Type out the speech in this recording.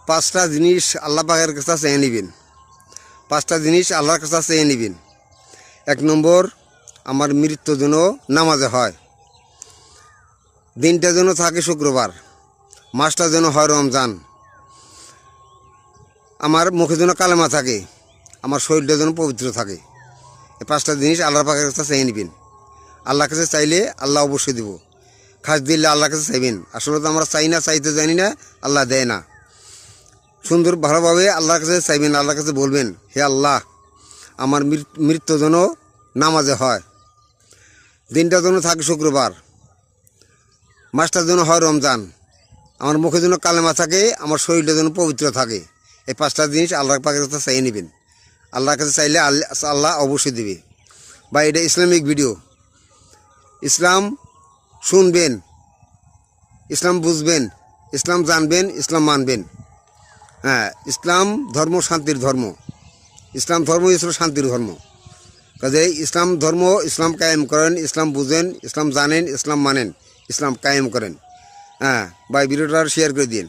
পাঁচটা জিনিস আল্লাহ পাকের কাছে চেয়ে নিবেন। পাঁচটা জিনিস আল্লাহর কাছে চেয়ে নিবেন। 1 নম্বর, আমার মৃত্যু যেন নামাজে হয়, দিনটা যেন থাকে শুক্রবার, মাসটা যেন হয় রমজান, আমার মুখে যেন কালেমা থাকে, আমার শরীরটা যেন পবিত্র থাকে। এই পাঁচটা জিনিস আল্লাহর পাকের কাছে চেয়ে নিবেন। আল্লাহর কাছে চাইলে আল্লাহ অবশ্যই দেব। খাস দিলে আল্লাহর কাছে চাইবেন। আসলে তো আমরা চাই না, চাইতে জানি না, আল্লাহ দেয় না। সুন্দর ভালোভাবে আল্লাহর কাছে চাইবেন, আল্লাহর কাছে বলবেন, হে আল্লাহ, আমার মৃত্যু যেন নামাজে হয়, দিনটা যেন থাকে শুক্রবার, মাসটা যেন হয় রমজান, আমার মুখে যেন কালেমা থাকে, আমার শরীরটা যেন পবিত্র থাকে। এই পাঁচটা জিনিস আল্লাহর পাকের কাছে চাইয়ে নেবেন। আল্লাহর কাছে চাইলে আল্লাহ অবশ্যই দেবে। বা এটা ইসলামিক ভিডিও, ইসলাম শুনবেন, ইসলাম বুঝবেন, ইসলাম জানবেন, ইসলাম মানবেন। হ্যাঁ, ইসলাম ধর্ম শান্তির ধর্ম। ইসলাম ধর্ম হলো শান্তির ধর্ম। কাজে ইসলাম ধর্ম, ইসলাম কায়েম করেন, ইসলাম বুঝেন, ইসলাম জানেন, ইসলাম মানেন, ইসলাম কায়েম করেন। হ্যাঁ, ভাই ভিডিওটা শেয়ার করে দিন।